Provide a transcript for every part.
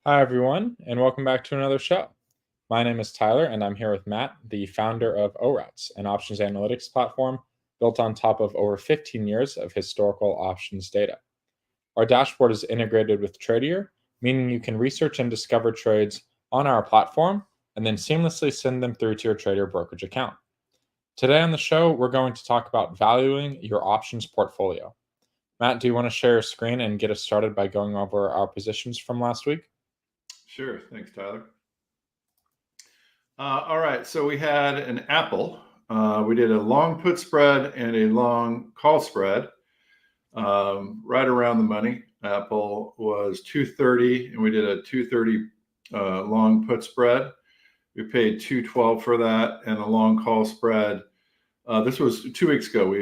Hi, everyone, and welcome back to another show. My name is Tyler, and I'm here with Matt, the founder of ORATS, an options analytics platform built on top of over 15 years of historical options data. Our dashboard is integrated with Tradier, meaning you can research and discover trades on our platform and then seamlessly send them through to your Tradier brokerage account. Today on the show, we're going to talk about valuing your options portfolio. Matt, do you want to share your screen and get us started by going over our positions from last week? Sure. Thanks, Tyler. All right. So we had an Apple. We did a long put spread and a long call spread, right around the money. Apple was 230, and we did a 230 long put spread. We paid 212 for that, and a long call spread. This was 2 weeks ago.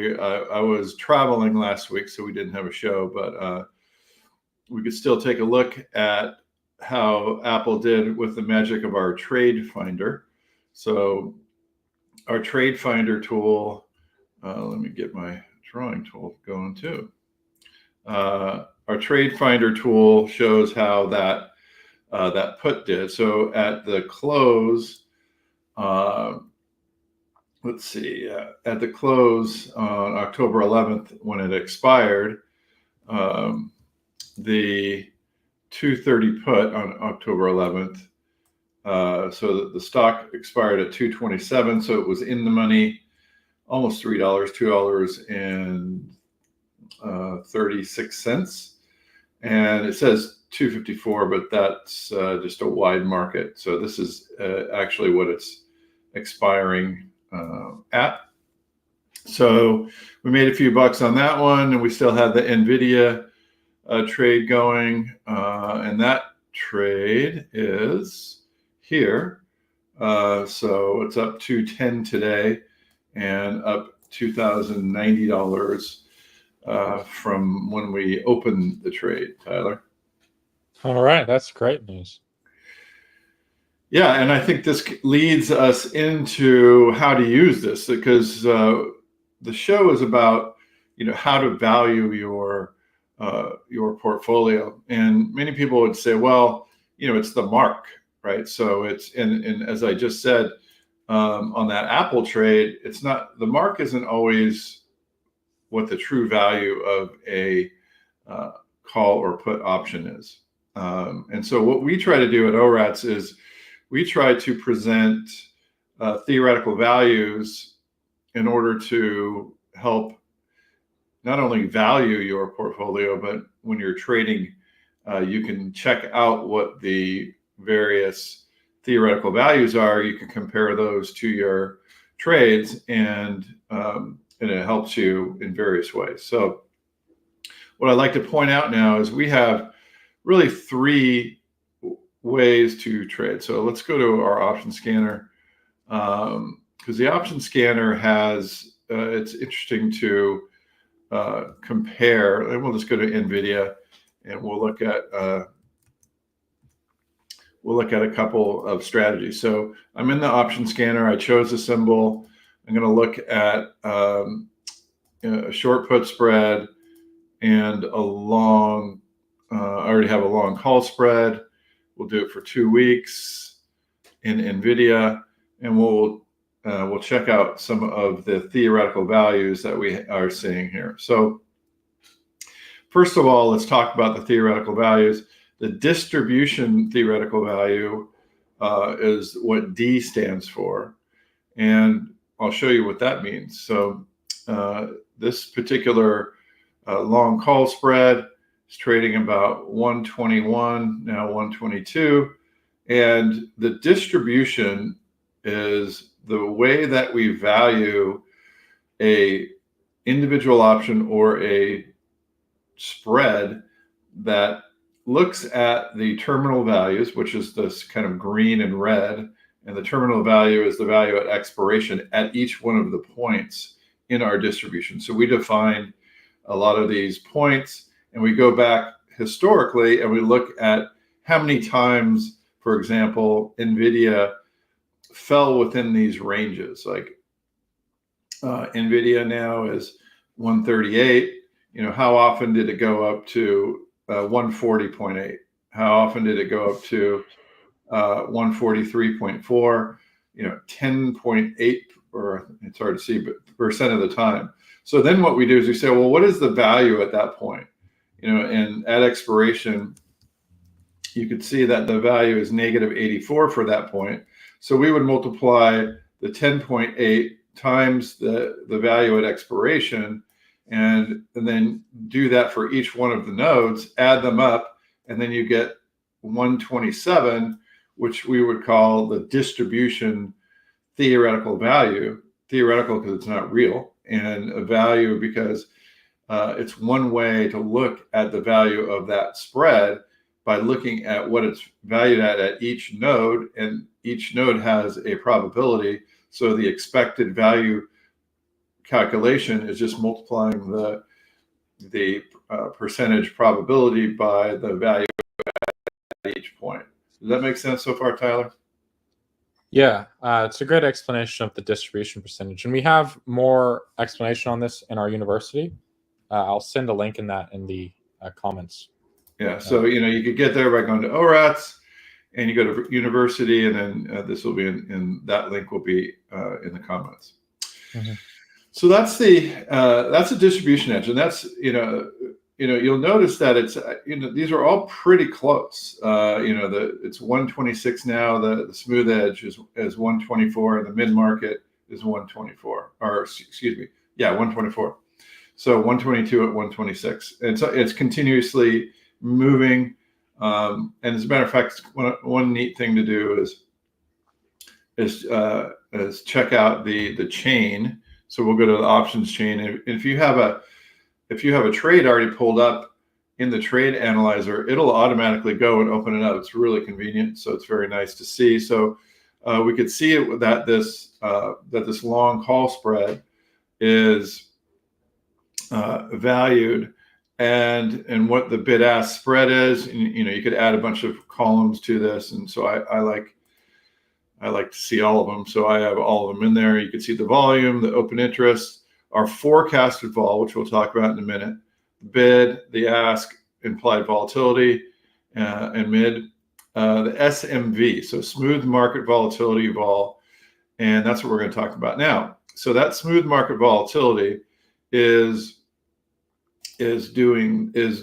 I was traveling last week, so we didn't have a show, but we could still take a look at how Apple did with the magic of our trade finder. So our trade finder tool, let me get my drawing tool going too. Our trade finder tool shows how that put did. So at the close, let's see, at the close on October 11th, when it expired, the 230 put on October 11th. So the stock expired at 227, so it was in the money, almost $3, $2.36, and it says 254, but that's just a wide market. So this is actually what it's expiring at. So we made a few bucks on that one, and we still had the NVIDIA trade going, and that trade is here. So it's up to 10 today and up $2,090 from when we opened the trade, Tyler. All right, that's great news. Yeah, and I think this leads us into how to use this, because the show is about how to value your portfolio. And many people would say, well, it's the mark, right? So it's, and as I just said, on that Apple trade, it's not, the mark isn't always what the true value of a call or put option is. And so what we try to do at ORATS is we try to present theoretical values in order to help not only value your portfolio, but when you're trading, you can check out what the various theoretical values are. You can compare those to your trades, and it helps you in various ways. So what I'd like to point out now is we have really three ways to trade. So let's go to our option scanner, because the option scanner has, it's interesting to compare. And we'll just go to NVIDIA, and we'll look at a couple of strategies. So I'm in the option scanner. I chose a symbol. I'm going to look at a short put spread and a long. I already have a long call spread. We'll do it for 2 weeks in NVIDIA, and we'll check out some of the theoretical values that we are seeing here. So first of all, let's talk about the theoretical values. The distribution theoretical value is what D stands for, and I'll show you what that means. So this particular long call spread is trading about 121, now 122, and the distribution is the way that we value a individual option or a spread that looks at the terminal values, which is this kind of green and red, and the terminal value is the value at expiration at each one of the points in our distribution. So we define a lot of these points, and we go back historically and we look at how many times, for example, NVIDIA fell within these ranges. Like NVIDIA now is 138. How often did it go up to 140.8? how often did it go up to 143.4, 10.8, or it's hard to see, but percent of the time. So then what we do is we say, well, what is the value at that point? And at expiration, you could see that the value is negative 84 for that point. So we would multiply the 10.8 times the value at expiration, and then do that for each one of the nodes, add them up, and then you get 127, which we would call the distribution theoretical value. Theoretical because it's not real, and a value because it's one way to look at the value of that spread by looking at what it's valued at each node, and each node has a probability. So the expected value calculation is just multiplying the percentage probability by the value at each point. Does that make sense so far, Tyler? Yeah, it's a great explanation of the distribution percentage, and we have more explanation on this in our university. I'll send a link in the comments. Yeah, so you could get there by going to ORATS, and you go to university, and then this will be in that link will be in the comments. Mm-hmm. So that's a distribution edge, and that's you'll notice that it's these are all pretty close. It's 126 now. The smooth edge is 124, and the mid market is 124, or excuse me, 124. So 122 at 126, and so it's continuously moving. And as a matter of fact, one neat thing to do is check out the chain. So we'll go to the options chain. If you have a trade already pulled up in the trade analyzer, it'll automatically go and open it up. It's really convenient, so it's very nice to see. So we could see it that this long call spread is valued, and what the bid ask spread is. And, you could add a bunch of columns to this, and so I like to see all of them. So I have all of them in there. You can see the volume, the open interest, our forecasted vol, which we'll talk about in a minute, the bid, the ask, implied volatility, and mid, the SMV, so smooth market volatility vol, and that's what we're going to talk about now. So that smooth market volatility is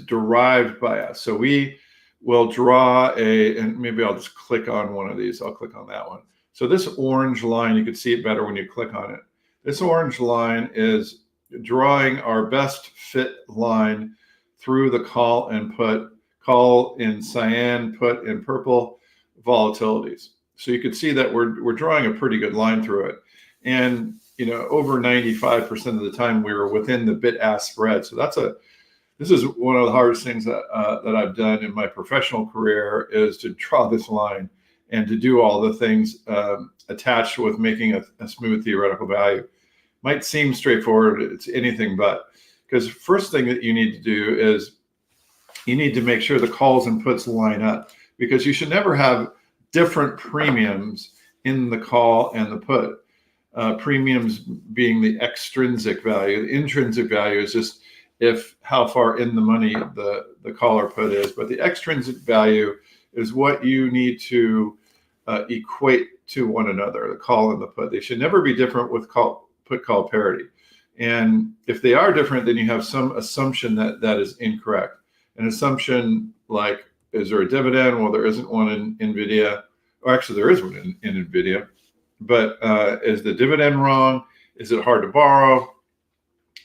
derived by us. So we will draw and maybe I'll just click on one of these. I'll click on that one. So this orange line, you can see it better when you click on it. This orange line is drawing our best fit line through the call and put, call in cyan, put in purple volatilities. So you can see that we're drawing a pretty good line through it. And over 95% of the time we were within the bid-ask spread. So this is one of the hardest things that I've done in my professional career, is to draw this line and to do all the things attached with making a smooth theoretical value. Might seem straightforward, it's anything but, because first thing that you need to do is you need to make sure the calls and puts line up, because you should never have different premiums in the call and the put. Premiums being the extrinsic value. The intrinsic value is just how far in the money the call or put is, but the extrinsic value is what you need to equate to one another, the call and the put. They should never be different with put call parity. And if they are different, then you have some assumption that is incorrect. An assumption like, is there a dividend? Well, there isn't one in NVIDIA, or actually there is one in NVIDIA, but is the dividend wrong? Is it hard to borrow?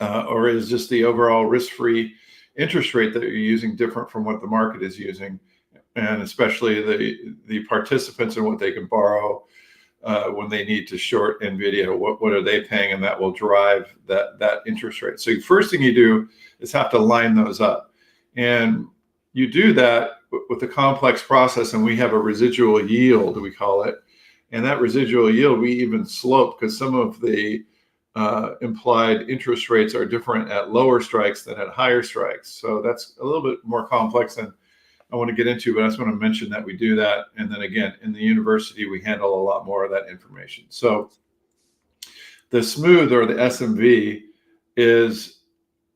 Or is just the overall risk-free interest rate that you're using different from what the market is using? And especially the participants and what they can borrow when they need to short NVIDIA, what are they paying? And that will drive that interest rate. So the first thing you do is have to line those up. And you do that with a complex process, and we have a residual yield, we call it. And that residual yield, we even slope, because some of the implied interest rates are different at lower strikes than at higher strikes. So that's a little bit more complex than I want to get into, but I just want to mention that we do that. And then again, in the university, we handle a lot more of that information. So the smooth, or the SMV, is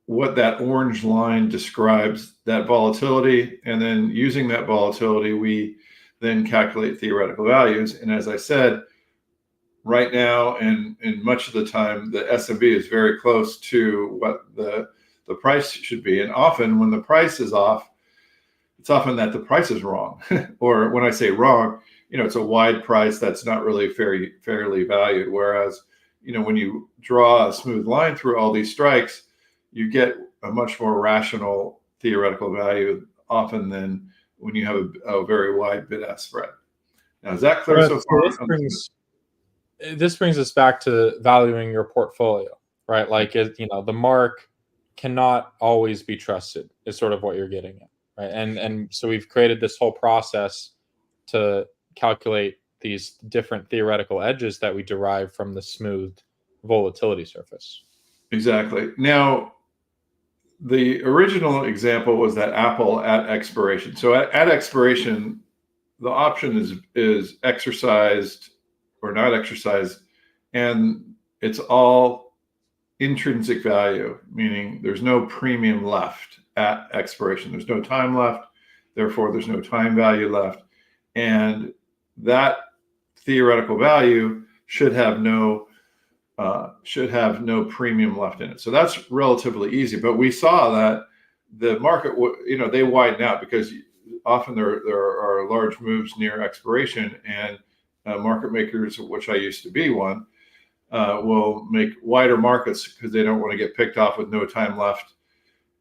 what that orange line describes, that volatility, and then using that volatility, we then calculate theoretical values. And as I said, right now and much of the time, the S&P is very close to what the price should be. And often when the price is off, it's often that the price is wrong. Or when I say wrong, it's a wide price that's not really fairly valued. Whereas, when you draw a smooth line through all these strikes, you get a much more rational theoretical value often than when you have a very wide bid-ask spread. Now, is that clear so far? This brings us back to valuing your portfolio, right? Like, the mark cannot always be trusted is sort of what you're getting at, right? And so we've created this whole process to calculate these different theoretical edges that we derive from the smooth volatility surface. Exactly. Now, the original example was that Apple at expiration. So at expiration, the option is exercised or not exercised, and it's all intrinsic value, meaning there's no premium left at expiration. There's no time left, therefore there's no time value left, and that theoretical value should have no premium left in it. So that's relatively easy. But we saw that the market, they widen out because often there are large moves near expiration, and market makers, which I used to be one, will make wider markets because they don't want to get picked off with no time left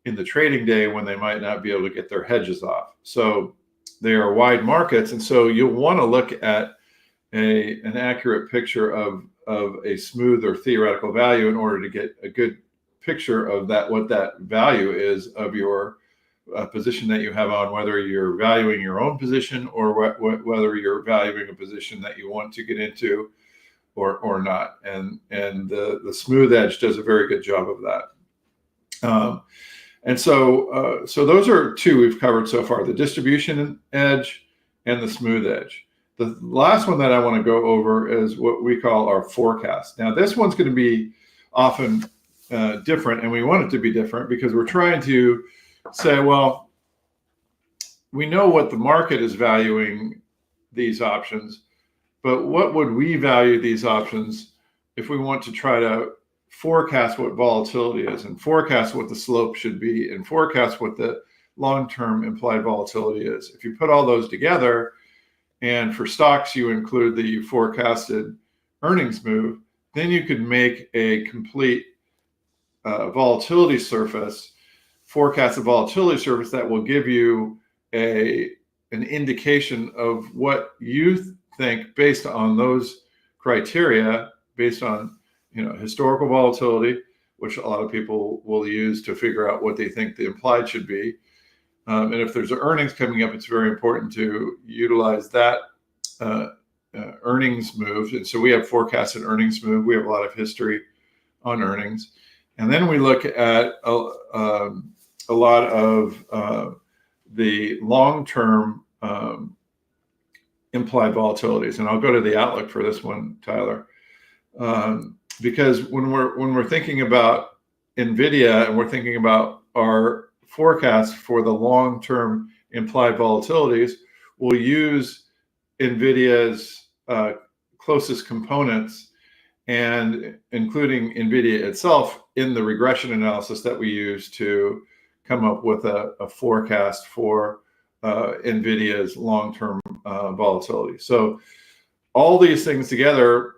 in the trading day when they might not be able to get their hedges off. So they are wide markets, and so you'll want to look at an accurate picture of a smooth or theoretical value in order to get a good picture of what that value is of your position that you have on, whether you're valuing your own position or whether you're valuing a position that you want to get into or not. And the smooth edge does a very good job of that. And so those are two we've covered so far: the distribution edge and the smooth edge. The last one that I want to go over is what we call our forecast. Now, this one's going to be often different, and we want it to be different because we're trying to say, well, we know what the market is valuing these options, but what would we value these options if we want to try to forecast what volatility is and forecast what the slope should be and forecast what the long-term implied volatility is? If you put all those together, and for stocks, you include the forecasted earnings move, then you could make a complete volatility surface, forecasted volatility surface that will give you an indication of what you think based on those criteria, based on historical volatility, which a lot of people will use to figure out what they think the implied should be. And if there's earnings coming up, it's very important to utilize that earnings move. And so we have forecasted earnings move. We have a lot of history on earnings. And then we look at a lot of the long-term implied volatilities. And I'll go to the outlook for this one, Tyler, because when we're thinking about NVIDIA and we're thinking about our forecast for the long-term implied volatilities, we'll use NVIDIA's closest components, and including NVIDIA itself in the regression analysis that we use to come up with a forecast for NVIDIA's long-term volatility. So all these things together,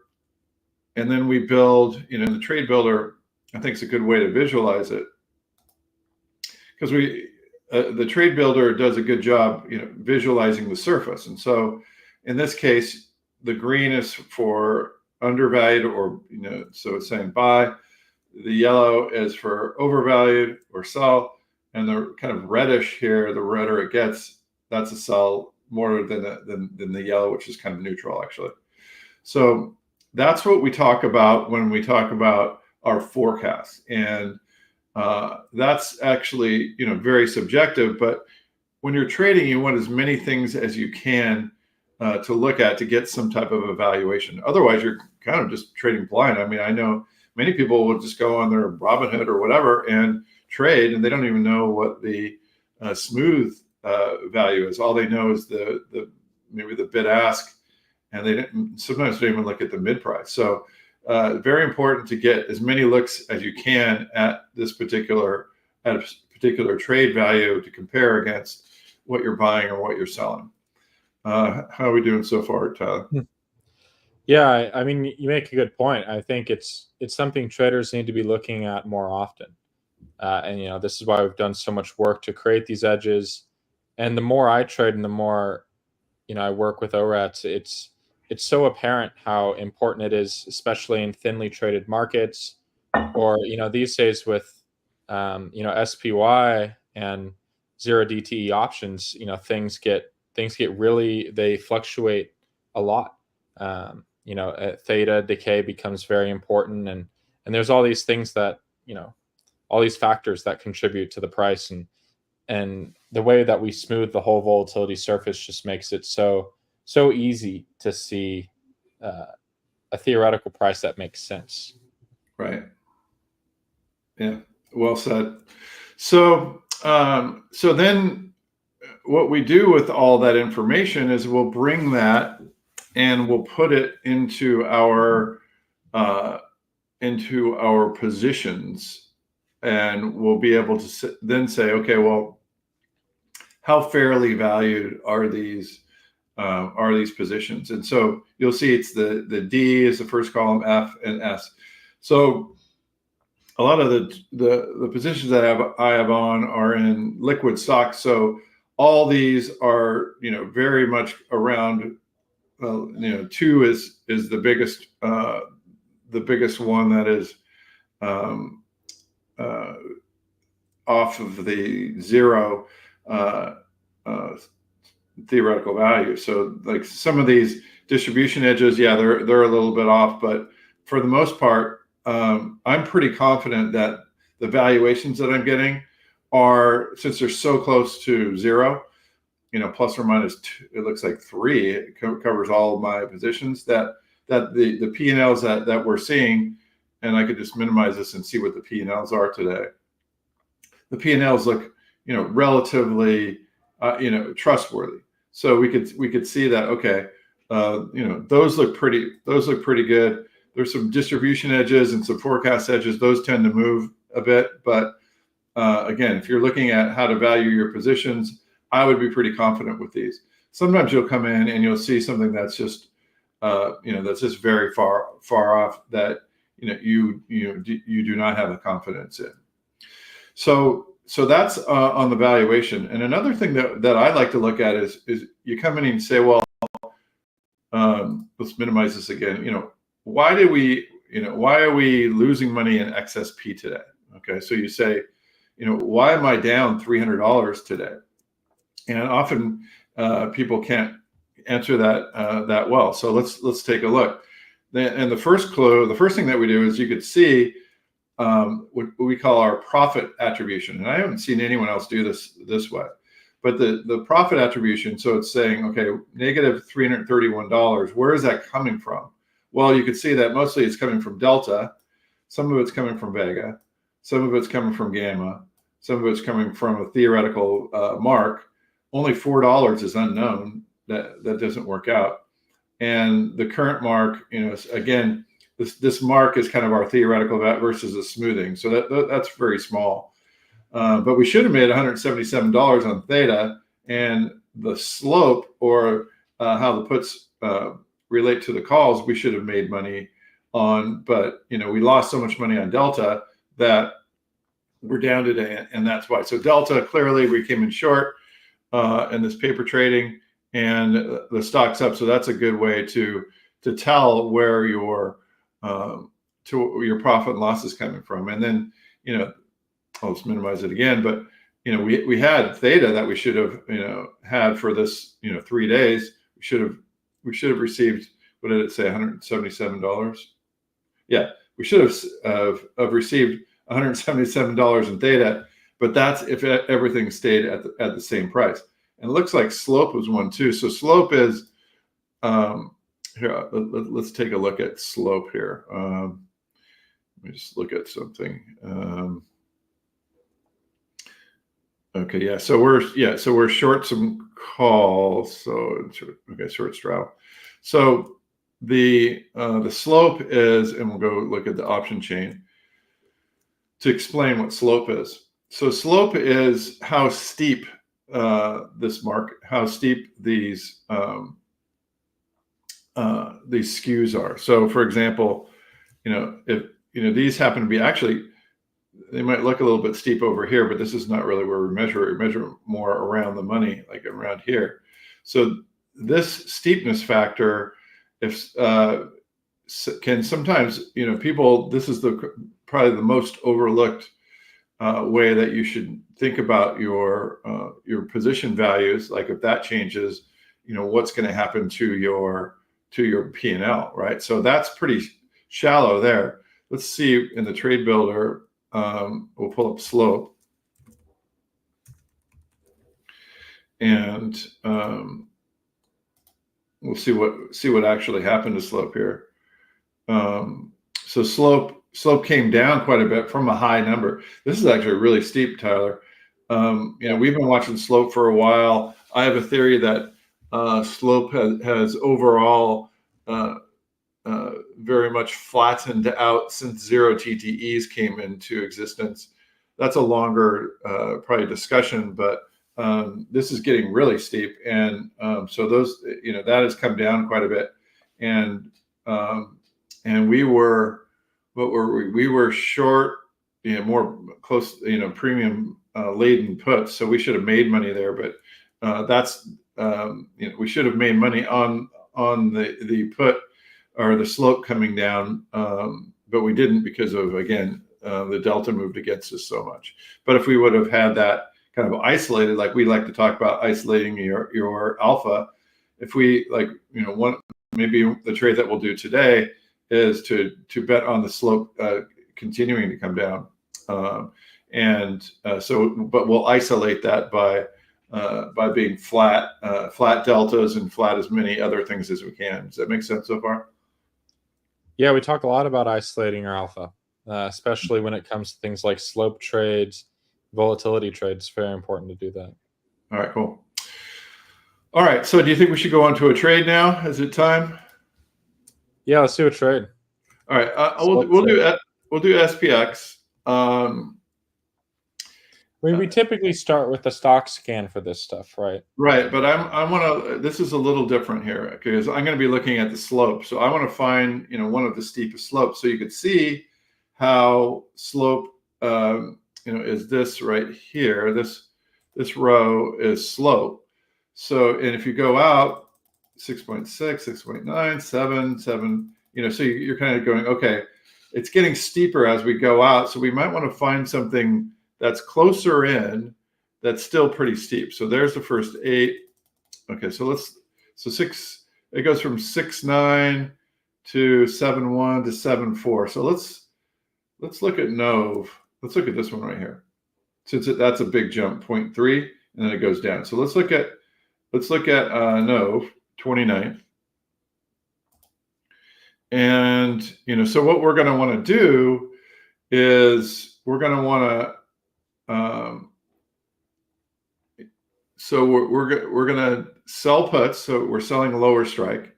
and then we build, the trade builder, I think, is a good way to visualize it, because the trade builder does a good job, visualizing the surface. And so in this case, the green is for undervalued, or so it's saying buy. The yellow is for overvalued or sell, and the kind of reddish here, the redder it gets, that's a sell more than the yellow, which is kind of neutral actually. So that's what we talk about when we talk about our forecast, and that's actually very subjective. But when you're trading, you want as many things as you can to look at to get some type of evaluation. Otherwise, you're kind of just trading blind. I mean, I know many people will just go on their Robinhood or whatever and trade, and they don't even know what the smooth value is. All they know is maybe the bid ask, and sometimes they don't even look at the mid price. So very important to get as many looks as you can at this particular trade value to compare against what you're buying or what you're selling. How are we doing so far, Tyler? Yeah, I mean, you make a good point. I think it's something traders need to be looking at more often. And this is why we've done so much work to create these edges. And the more I trade and the more I work with ORATs, it's so apparent how important it is, especially in thinly traded markets, or these days with SPY and zero DTE options. Things get really, they fluctuate a lot. Theta decay becomes very important, and there's all these things that all these factors that contribute to the price, and the way that we smooth the whole volatility surface just makes it so easy to see a theoretical price that makes sense. Right. Yeah. Well said. So then what we do with all that information is we'll bring that and we'll put it into our positions, and we'll be able to then say, okay, well, how fairly valued are these positions? And so you'll see it's the D is the first column, F and S. So a lot of the positions that I have on are in liquid stocks. So all these are very much around. 2 is the biggest one that is off of the zero theoretical value. So like some of these distribution edges, yeah, they're a little bit off, but for the most part, I'm pretty confident that the valuations that I'm getting are, since they're so close to zero, plus or minus 2, it looks like 3, it covers all of my positions, that the P&Ls that we're seeing, and I could just minimize this and see what the P&Ls are today. The P&Ls look, relatively, trustworthy. So we could see that, okay, those look pretty good. There's some distribution edges and some forecast edges. Those tend to move a bit, but again, if you're looking at how to value your positions, I would be pretty confident with these. Sometimes you'll come in and you'll see something that's just, that's just very far off, that you do not have the confidence in. So that's on the valuation. And another thing that I like to look at is you come in and say, well, let's minimize this again. Why are we losing money in XSP today? Okay, so you say, why am I down $300 today? And often people can't answer that well. So let's take a look. And the first thing that we do is you could see what we call our profit attribution. And I haven't seen anyone else do this way. But the profit attribution, so it's saying, okay, negative $331, where is that coming from? Well, you can see that mostly it's coming from Delta. Some of it's coming from Vega. Some of it's coming from Gamma. Some of it's coming from a theoretical mark. Only $4 is unknown. That doesn't work out. And the current mark, again, this mark is kind of our theoretical versus a smoothing. So that's very small. But we should have made $177 on theta, and the slope, or how the puts relate to the calls, we should have made money on. But we lost so much money on delta that we're down today, and that's why. So delta, clearly we came in short in this paper trading, and the stock's up. So that's a good way to tell where your profit and loss is coming from. And then I'll just minimize it again, but we had theta that we should have had for this 3 days. We should have received, what did it say, $177? Yeah, we should have received $177 in theta, but that's if everything stayed at the same price. And it looks like slope was one too. So slope is here. Let's take a look at slope here. Let me just look at something. Okay, yeah. So we're short some calls. So okay, short straddle. So the slope is, and we'll go look at the option chain to explain what slope is. So slope is how steep how steep these skews are. So for example, if these happen to be actually, they might look a little bit steep over here, but this is not really where we measure it. We measure more around the money, like around here. So this steepness factor, if can sometimes, people, this is probably the most overlooked way that you should think about your position values. Like if that changes, what's going to happen to your P&L, right? So that's pretty shallow there. Let's see in the trade builder. We'll pull up slope, and we'll see what actually happened to slope here. So slope came down quite a bit from a high number. This is actually really steep, Tyler. We've been watching slope for a while. I have a theory that slope has overall very much flattened out since zero TTEs came into existence. That's a longer probably discussion, but this is getting really steep, and so those, that has come down quite a bit, and we were, what were we? We were short, more close, premium laden puts, so we should have made money there, but that's we should have made money on the put or the slope coming down, but we didn't because of, again, the delta moved against us so much. But if we would have had that kind of isolated, like we like to talk about isolating your alpha, if we maybe the trade that we'll do today is to bet on the slope continuing to come down, but we'll isolate that by being flat deltas and flat as many other things as we can. Does that make sense so far? Yeah, we talk a lot about isolating our alpha, especially when it comes to things like slope trades, volatility trades. It's very important to do that. All right, cool. All right, so do you think we should go on to a trade now? Is it time? Yeah, let's do a trade. All right, we'll do SPX. We typically start with the stock scan for this stuff, right? Right, but this is a little different here because I'm going to be looking at the slope. So I want to find, one of the steepest slopes. So you could see how slope, is this right here. This row is slope. So, and if you go out 6.6, 6.9, 7, so you're kind of going, okay, it's getting steeper as we go out. So we might want to find something that's closer in, that's still pretty steep. So there's the first 8. Okay, so six, it goes from 6.9 to 7.1 to 7.4. So let's look at NOVE. Let's look at this one right here. Since that's a big jump, 0.3, and then it goes down. So let's look at NOVE 29. And so what we're going to want to do is we're going to want to so we're going to sell puts. So we're selling a lower strike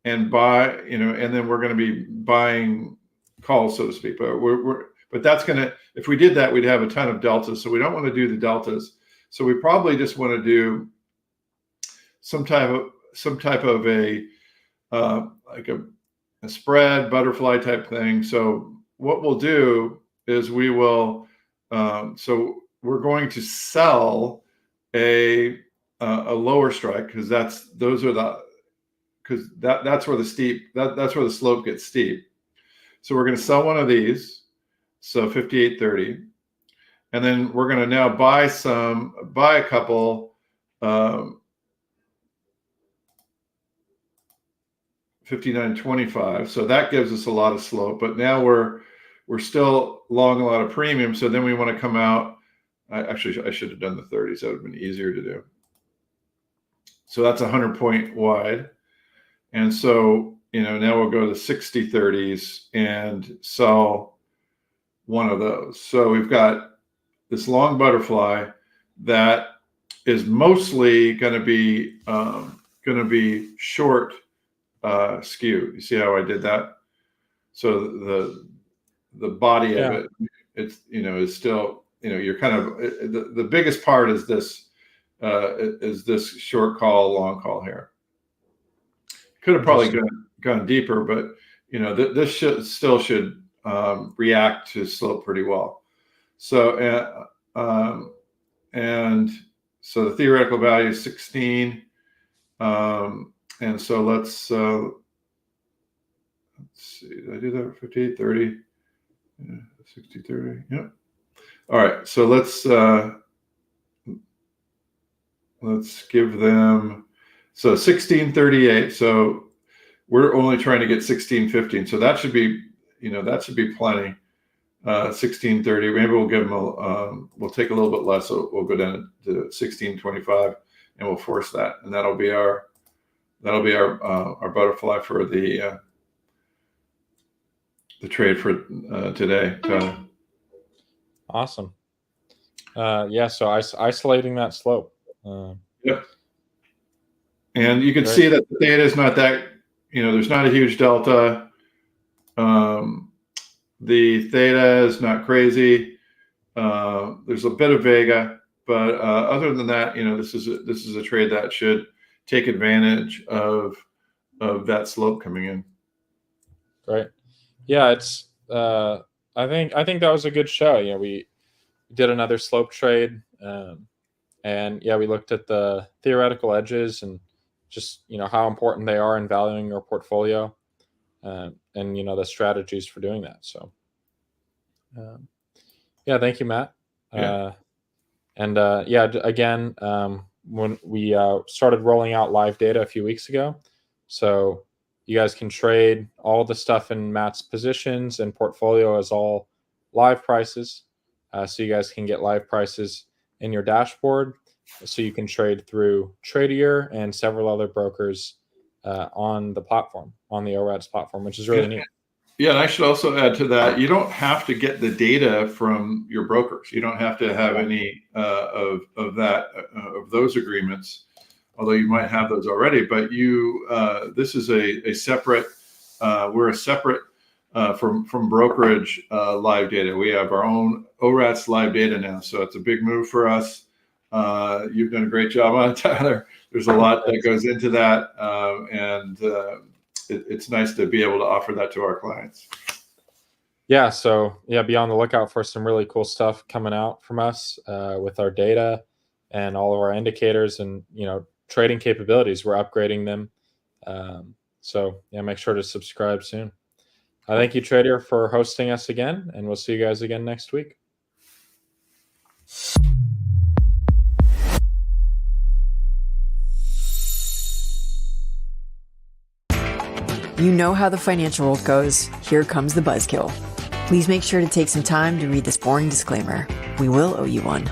and buy, and then we're going to be buying calls, so to speak. But that's going to, if we did that, we'd have a ton of deltas. So we don't want to do the deltas. So we probably just want to do some type of a like a spread butterfly type thing. So what we'll do is we will, so we're going to sell a lower strike because that's where the slope gets steep. So we're going to sell one of these, so 58.30, and then we're going to now buy a couple 59.25. So that gives us a lot of slope, but now we're still long a lot of premium. So then we want to come out. I should have done the 30s. That would have been easier to do. So that's 100-point wide. And so, now we'll go to 60.30s and sell one of those. So we've got this long butterfly. that is mostly going to be short skew. You see how I did that? So the body of it, it's is still you're kind of the biggest part is this short call, long call here. Could have probably gone deeper, but this still should react to slope pretty well. So and so the theoretical value is 16. And so let's see, did I do that? 58, 30, 60, 30. Yep. All right. So let's give them, so 1638. So we're only trying to get 1615. So that should be, that should be plenty. 1630. Maybe we'll give them we'll take a little bit less. So we'll go down to 1625 and we'll force that. And that'll be our butterfly for the trade for today. Awesome. Yeah. So isolating that slope. Yep. And you can see that the theta is not that, there's not a huge delta. The theta is not crazy. There's a bit of vega, but other than that, this is a trade that should take advantage of that slope coming in. Great. Yeah, it's I think that was a good show. We did another slope trade, and yeah, we looked at the theoretical edges and just how important they are in valuing your portfolio, and the strategies for doing that. So yeah, thank you, Matt. Yeah. And yeah, again, when we started rolling out live data a few weeks ago, so you guys can trade all the stuff in Matt's positions and portfolio as all live prices. So you guys can get live prices in your dashboard. So you can trade through Tradier and several other brokers on the platform, on the ORADS platform, which is really neat. Yeah, and I should also add to that, you don't have to get the data from your brokers. You don't have to have any of those agreements, although you might have those already. But this is a separate. We're a separate from brokerage live data. We have our own ORATS live data now, so it's a big move for us. You've done a great job on it, Tyler. There's a lot that goes into that, and it's nice to be able to offer that to our clients. Yeah, so yeah, be on the lookout for some really cool stuff coming out from us with our data and all of our indicators and trading capabilities. We're upgrading them. So yeah, make sure to subscribe soon. Thank you, Trader, for hosting us again, and we'll see you guys again next week. You know how the financial world goes. Here comes the buzzkill. Please make sure to take some time to read this boring disclaimer. We will owe you one.